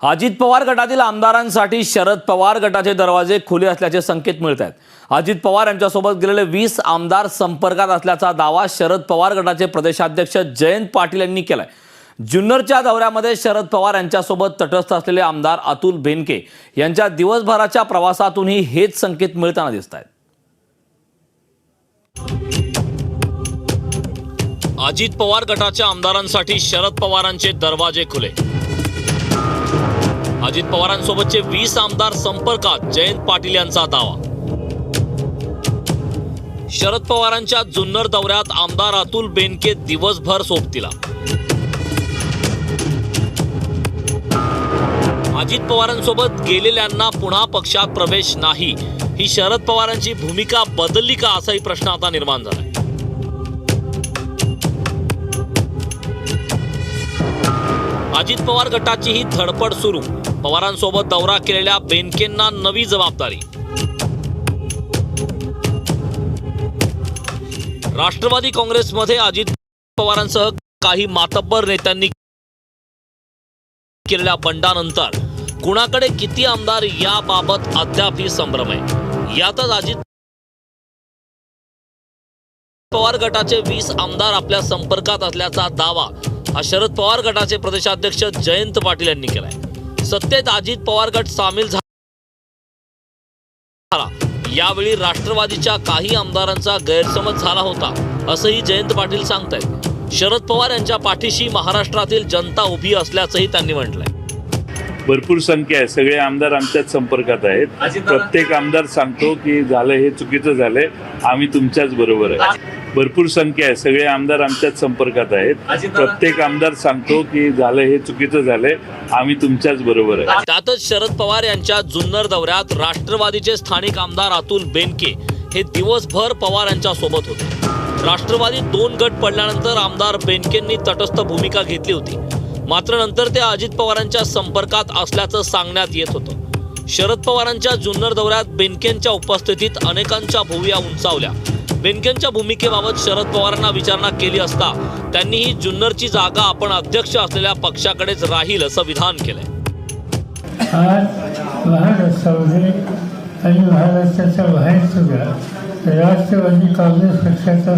अजित पवार गटातील आमदारांसाठी शरद पवार गटाचे दरवाजे खुले असल्याचे संकेत मिळत आहेत। अजित पवार यांच्यासोबत गेलेले 20 आमदार संपर्कात असल्याचा दावा शरद पवार गटाचे प्रदेशाध्यक्ष जयंत पाटील यांनी केलाय। जुन्नरच्या दौऱ्यामध्ये शरद पवार यांच्यासोबत तटस्थ असलेले आमदार अतुल बेनके यांच्या दिवसभराच्या प्रवासातूनही हेच संकेत मिळताना दिसत आहेत। अजित पवार गटाच्या आमदारांसाठी शरद पवारांचे दरवाजे खुले। अजित पवारांसोबतचे 20 आमदार संपर्कात, जयंत पाटील यांचा दावा। शरद पवारांच्या जुन्नर दौऱ्यात आमदार अतुल बेनके दिवसभर सोबतीला। अजित पवारांसोबत गेलेल्यांना पुन्हा पक्षात प्रवेश नाही, ही शरद पवारांची भूमिका बदलली का, असाही प्रश्न आता निर्माण झालाय। अजित पवार गटाची ही धडपड सुरू। पवारांसोबत दौरा केलेल्या बेनकेंना नवी जबाबदारी। राष्ट्रवादी काँग्रेसमध्ये अजित पवारांसह काही मातब्बर नेत्यांनी केलेल्या बंडानंतर कुणाकडे किती आमदार याबाबत अद्यापही संभ्रम आहे। यातच अजित पवार गटाचे 20 आमदार आपल्या संपर्कात असल्याचा दावा हा शरद पवार गटाचे प्रदेशाध्यक्ष जयंत पाटील यांनी केलाय। सत्तेत अजित पवार गट सामील झाला, यावेळी राष्ट्रवादीच्या काही आमदारांचा गैरसमज झाला होता, असंही जयंत पाटील सांगतायत। शरद पवार यांच्या पाठीशी महाराष्ट्रातील जनता उभी असल्याचंही त्यांनी म्हटलंय। भरपूर संख्या आहे, सगळे आमदार आमच्याच संपर्कात आहेत। प्रत्येक आमदार सांगतो की झालं हे चुकीचं झालंय, आम्ही तुमच्याच बरोबर आहे। भरपूर संख्या आहे, सगळे आमदार आमच्याच संपर्कात आहेत। प्रत्येक आमदार सांगतो की झालं हे चुकीचं झालंय, आम्ही तुमच्याच बरोबर आहे। त्यातच शरद पवार यांच्या जुन्नर दौऱ्यात राष्ट्रवादीचे स्थानिक आमदार अतुल बेनके हे दिवसभर पवार यांच्या सोबत होते। राष्ट्रवादी 2 गट पडल्यानंतर आमदार बेनकेंनी तटस्थ भूमिका घेतली होती, मात्र नंतर ते अजित पवारांच्या संपर्कात असल्याचं सांगण्यात येत होतं। शरद पवारांच्या जुन्नर दौऱ्यात बेनकेंच्या उपस्थितीत अनेकांच्या भुवया उंचावल्या। बेनकेंच्या भूमिकेबाबत शरद पवारांना विचारणा केली असता त्यांनी ही जुन्नरची जागा आपण अध्यक्ष असलेल्या पक्षाकडेच राहील असं विधान केलंय। आज महाराष्ट्रामध्ये आणि महाराष्ट्राच्या बाहेर सुद्धा राष्ट्रवादी काँग्रेस पक्षाचा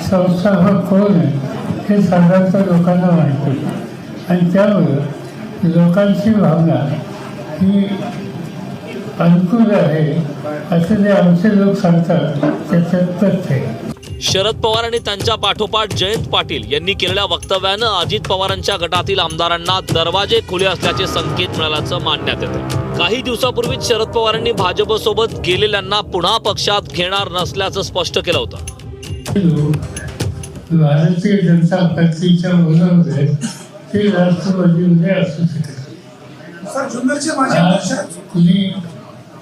संस्थापक कोण आहे हे साधारणतः लोकांना माहिती आहे, आणि त्यामुळं लोकांची भावना ही अनुकूल आहे असं जे आमचे लोक सांगतात त्याच्यात तथ्य आहे। शरद पवार आणि त्यांच्या पाठोपाठ जयंत पाटील यांनी केलेल्या वक्तव्यानं अजित पवारांच्या गटातील आमदारांना दरवाजे खुले असल्याचे संकेत मिळाल्याचं मानण्यात येतं। काही दिवसापूर्वीच शरद पवारांनी भाजपसोबत गेलेल्यांना पुन्हा पक्षात घेणार नसल्याचं स्पष्ट केलं होतं। भारतीय जनता पार्टीच्या बरोबर ते राष्ट्रवादीमध्ये असू शकत कुणी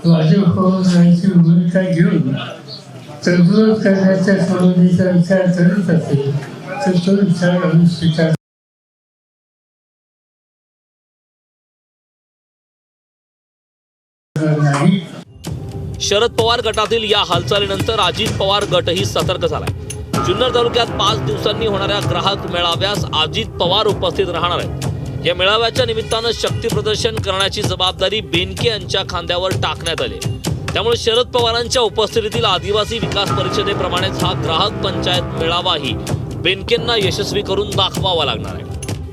भाजपची भूमिका घेऊन तडजोड करण्याच्या सोडवणीचा विचार करत असेल तर तो विचार आम्ही स्वीकार नाही। शरद पवार गटातील या हालचालीनंतर अजित पवार गटही सतर्क झालाय। जुन्नर तालुक्यात 5 दिवसांनी होणाऱ्या ग्राहक मेळाव्यास अजित पवार उपस्थित राहणार आहेत। या मेळाव्याच्या निमित्तानं शक्ती प्रदर्शन करण्याची जबाबदारी बेनके यांच्या खांद्यावर टाकण्यात आली। त्यामुळे शरद पवारांच्या उपस्थितीतील आदिवासी विकास परिषदेप्रमाणेच हा ग्राहक पंचायत मेळावाही बेनकेंना यशस्वी करून दाखवावा लागणार आहे।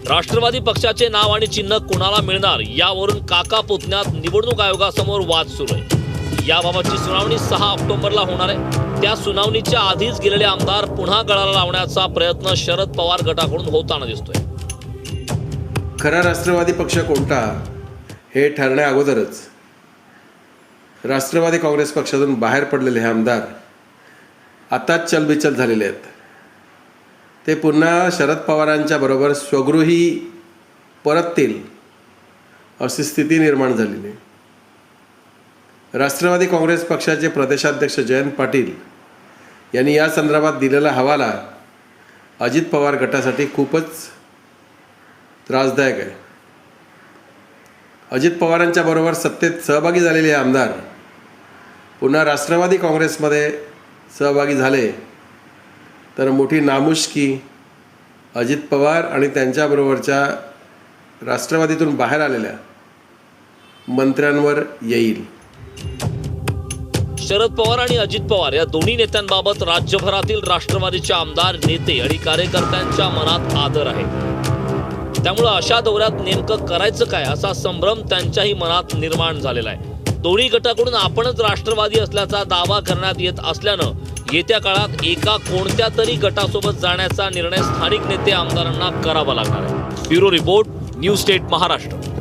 राष्ट्रवादी पक्षाचे नाव आणि चिन्ह कुणाला मिळणार यावरून काका पुतण्यात निवडणूक आयोगासमोर वाद सुरू आहे। याबाबतची सुनावणी 6 ऑक्टोबरला होणार आहे। त्या सुनावणीच्या आधीच गेलेले आमदार पुन्हा गळाला लावण्याचा प्रयत्न शरद पवार गटाकडून होताना दिसतोय। खरा राष्ट्रवादी पक्ष कोणता हे ठरण्या अगोदरच राष्ट्रवादी काँग्रेस पक्षातून बाहेर पडलेले हे आमदार आताच चलबिचल झालेले आहेत। ते पुन्हा शरद पवारांच्या बरोबर स्वगृही परततील अशी स्थिती निर्माण झालेली आहे। राष्ट्रवादी काँग्रेस पक्षाचे प्रदेशाध्यक्ष जयंत पाटील यांनी या संदर्भात दिलेला हवाला अजित पवार गटासाठी खूपच त्रासदायक आहे। अजित पवारांच्या बरोबर सत्तेत सहभागी झालेले आमदार पुन्हा राष्ट्रवादी काँग्रेसमध्ये सहभागी झाले तर मोठी नामुष्की अजित पवार आणि त्यांच्याबरोबरच्या राष्ट्रवादीतून बाहेर आलेल्या मंत्र्यांवर येईल. शरद पवार आणि अजित पवार या दोन्ही नेत्यांबाबत राज्यभरातील राष्ट्रवादीचे आमदार, नेते आणि कार्यकर्त्यांच्या मनात आदर आहे. त्यामुळे अशा दौऱ्यात नेमकं करायचं काय असा संभ्रम त्यांच्याही मनात निर्माण झालेला आहे. दोन्ही गटाकडून आपणच राष्ट्रवादी असल्याचा दावा करण्यात येत असल्यानं येत्या काळात एका कोणत्या तरी गटासोबत जाण्याचा निर्णय स्थानिक नेते आमदारांना करावा लागणार आहे. Bureau report, news state Maharashtra.